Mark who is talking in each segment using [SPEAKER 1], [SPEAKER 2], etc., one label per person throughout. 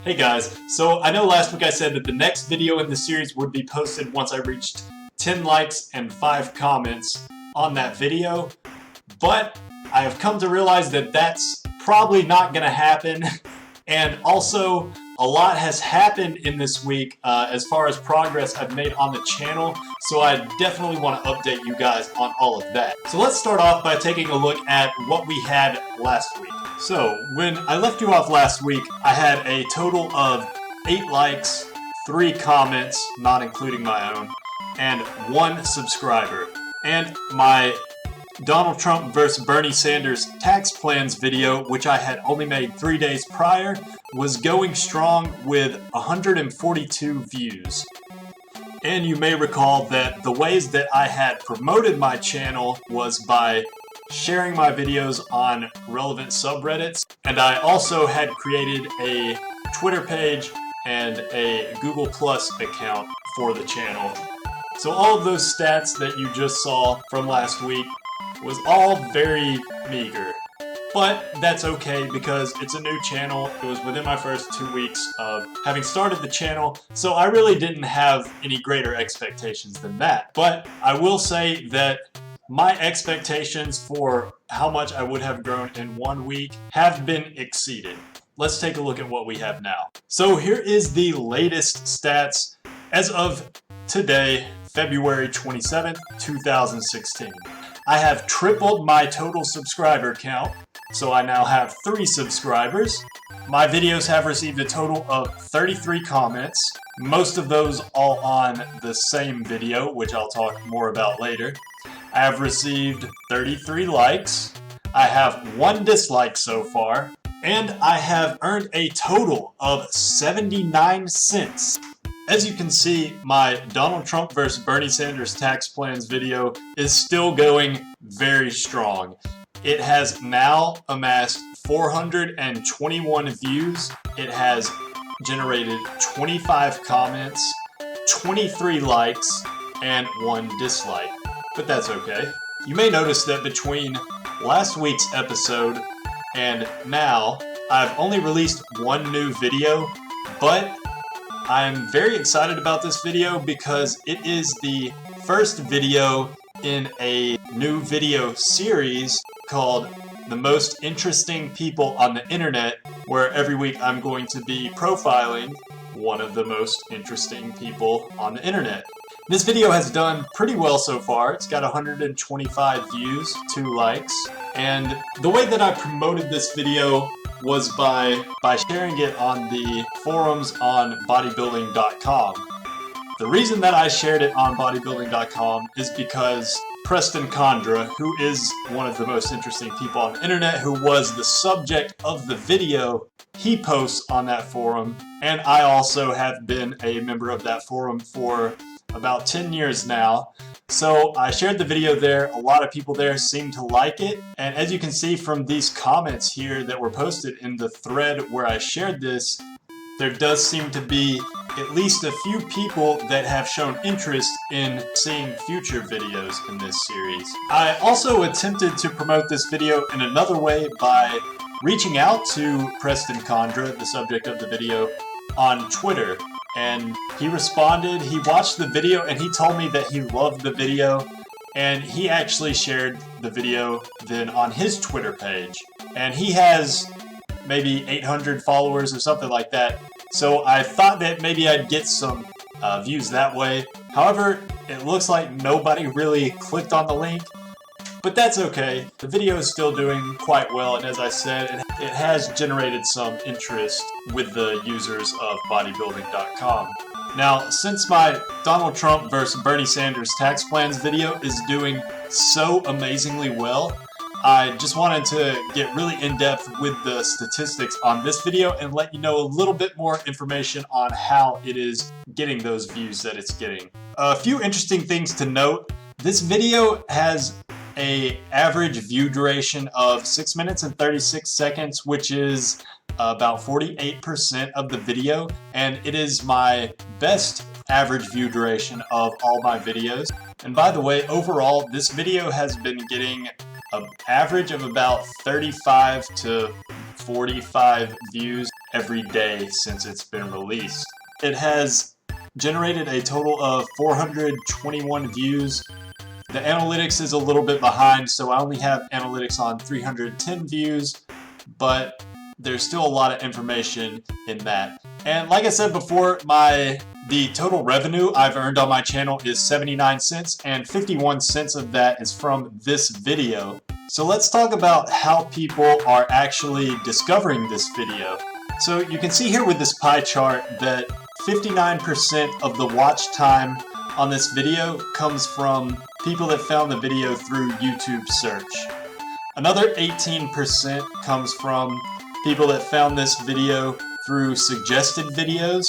[SPEAKER 1] Hey guys, so I know last week I said that the next video in the series would be posted once I reached 10 likes and 5 comments on that video, but I have come to realize that that's probably not going to happen, and also a lot has happened in this week as far as progress I've made on the channel, so I definitely want to update you guys on all of that. So let's start off by taking a look at what we had last week. So when I left you off last week, I had a total of 8 likes, 3 comments, not including my own, and 1 subscriber. And my Donald Trump vs. Bernie Sanders tax plans video, which I had only made 3 days prior, was going strong with 142 views. And you may recall that the ways that I had promoted my channel was by sharing my videos on relevant subreddits, and I also had created a Twitter page and a Google Plus account for the channel. So all of those stats that you just saw from last week was all very meager. But that's okay because it's a new channel. It was within my first 2 weeks of having started the channel, so I really didn't have any greater expectations than that. But I will say that my expectations for how much I would have grown in 1 week have been exceeded. Let's take a look at what we have now. So here is the latest stats as of today, February 27th, 2016. I have tripled my total subscriber count, so I now have 3 subscribers. My videos have received a total of 33 comments, most of those all on the same video, which I'll talk more about later. I have received 33 likes, I have 1 dislike so far, and I have earned a total of 79 cents. As you can see, my Donald Trump vs. Bernie Sanders tax plans video is still going very strong. It has now amassed 421 views, it has generated 25 comments, 23 likes, and 1 dislike. But that's okay. You may notice that between last week's episode and now, I've only released 1 new video, but I'm very excited about this video because it is the first video in a new video series called The Most Interesting People on the Internet, where every week I'm going to be profiling one of the most interesting people on the internet. This video has done pretty well so far. It's got 125 views, 2 likes, and the way that I promoted this video was by sharing it on the forums on Bodybuildingcom. The reason that I shared it on Bodybuilding.com is because Preston Kandra, who is one of the most interesting people on the internet, who was the subject of the video, he posts on that forum, and I also have been a member of that forum for about 10 years now. So I shared the video there, a lot of people there seem to like it, and as you can see from these comments here that were posted in the thread where I shared this, there does seem to be at least a few people that have shown interest in seeing future videos in this series. I also attempted to promote this video in another way by reaching out to Preston Kandra, the subject of the video, on Twitter. And he responded, he watched the video, and he told me that he loved the video, and he actually shared the video then on his Twitter page. And he has maybe 800 followers or something like that, so I thought that maybe I'd get some views that way. However, it looks like nobody really clicked on the link, but that's okay. The video is still doing quite well, and as I said, it has generated some interest with the users of Bodybuilding.com. Now, since my Donald Trump vs. Bernie Sanders tax plans video is doing so amazingly well, I just wanted to get really in-depth with the statistics on this video and let you know a little bit more information on how it is getting those views that it's getting. A few interesting things to note. This video has an average view duration of 6 minutes and 36 seconds, which is about 48% of the video, and it is my best average view duration of all my videos. And by the way, overall, this video has been getting an average of about 35 to 45 views every day since it's been released. It has generated a total of 421 views. The analytics is a little bit behind, so I only have analytics on 310 views, but there's still a lot of information in that. And like I said before, the total revenue I've earned on my channel is 79 cents, and 51 cents of that is from this video. So let's talk about how people are actually discovering this video. So you can see here with this pie chart that 59% of the watch time on this video comes from people that found the video through YouTube search. Another 18% comes from people that found this video through suggested videos,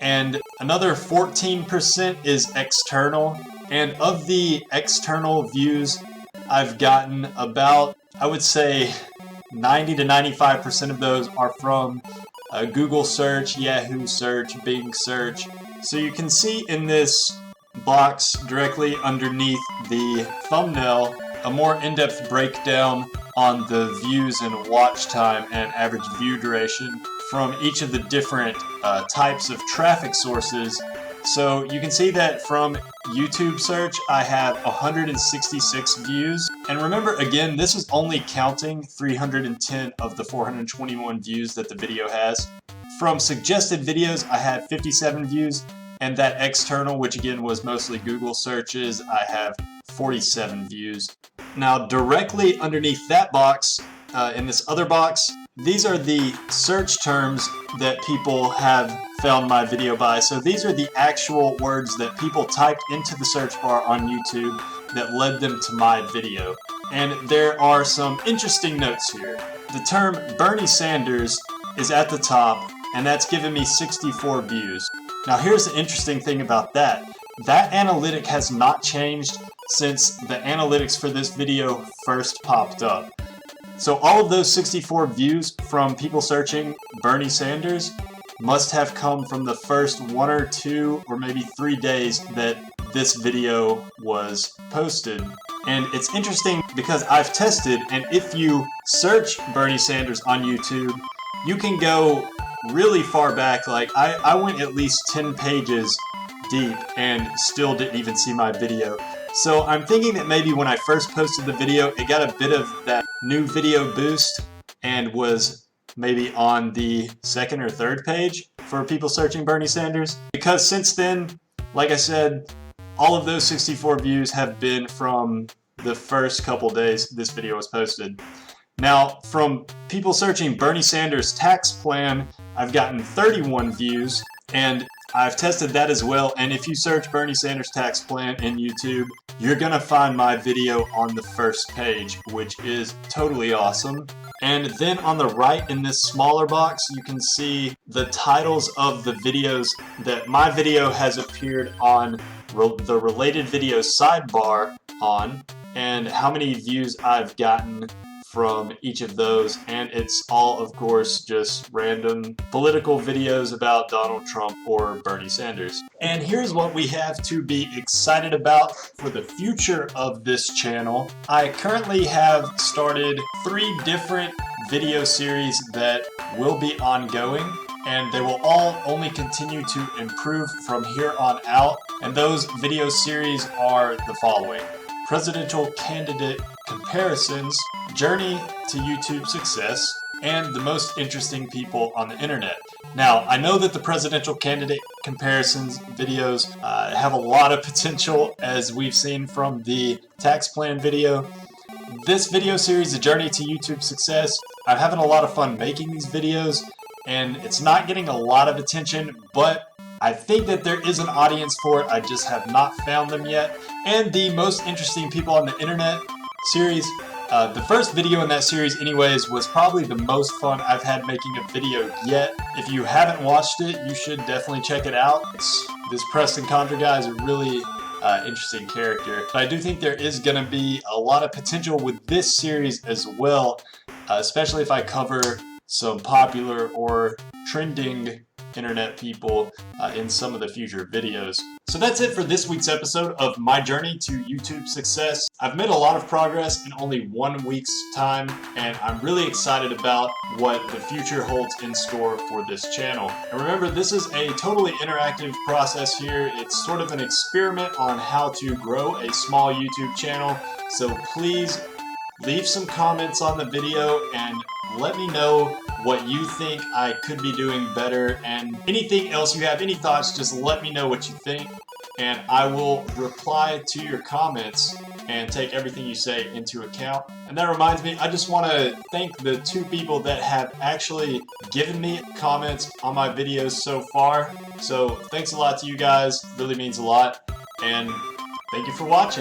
[SPEAKER 1] and another 14% is external. And of the external views, I've gotten about, I would say, 90 to 95% of those are from Google search, Yahoo search, Bing search. So you can see in this box directly underneath the thumbnail a more in-depth breakdown on the views and watch time and average view duration from each of the different types of traffic sources. So you can see that from YouTube search I have 166 views, and remember again, this is only counting 310 of the 421 views that the video has. From suggested videos I had 57 views, and that external, which again was mostly Google searches, I have 47 views. Now directly underneath that box, in this other box, these are the search terms that people have found my video by. So these are the actual words that people typed into the search bar on YouTube that led them to my video. And there are some interesting notes here. The term Bernie Sanders is at the top, and that's given me 64 views. Now here's the interesting thing about that. That analytic has not changed since the analytics for this video first popped up. So all of those 64 views from people searching Bernie Sanders must have come from the first 1 or 2 or maybe 3 days that this video was posted. And it's interesting because I've tested, and if you search Bernie Sanders on YouTube, you can go really far back. Like I went at least 10 pages deep and still didn't even see my video. So I'm thinking that maybe when I first posted the video, it got a bit of that new video boost and was maybe on the 2nd or 3rd page for people searching Bernie Sanders. Because since then, like I said, all of those 64 views have been from the first couple days this video was posted. Now, from people searching Bernie Sanders tax plan, I've gotten 31 views, and I've tested that as well. And if you search Bernie Sanders tax plan in YouTube, you're gonna find my video on the first page, which is totally awesome. And then on the right in this smaller box, you can see the titles of the videos that my video has appeared on the related videos sidebar on, and how many views I've gotten from each of those. And it's all, of course, just random political videos about Donald Trump or Bernie Sanders. And here's what we have to be excited about for the future of this channel. I currently have started 3 different video series that will be ongoing, and they will all only continue to improve from here on out. And those video series are the following: presidential candidate comparisons, journey to YouTube success, and the most interesting people on the internet. Now, I know that the presidential candidate comparisons videos have a lot of potential, as we've seen from the tax plan video. This video series, the journey to YouTube success, I'm having a lot of fun making these videos, and it's not getting a lot of attention, but I think that there is an audience for it. I just have not found them yet. And the most interesting people on the internet series, the first video in that series anyways, was probably the most fun I've had making a video yet. If you haven't watched it, you should definitely check it out. This Preston Kandra guy is a really interesting character. But I do think there is going to be a lot of potential with this series as well, especially if I cover some popular or trending internet people in some of the future videos. So that's it for this week's episode of my journey to YouTube success. I've made a lot of progress in only 1 week's time, and I'm really excited about what the future holds in store for this channel. And remember, this is a totally interactive process here. It's sort of an experiment on how to grow a small YouTube channel. So please leave some comments on the video and let me know what you think I could be doing better, and anything else you have, any thoughts, just let me know what you think, and I will reply to your comments and take everything you say into account. And that reminds me, I just want to thank the 2 people that have actually given me comments on my videos so far. So thanks a lot to you guys, really means a lot, and thank you for watching.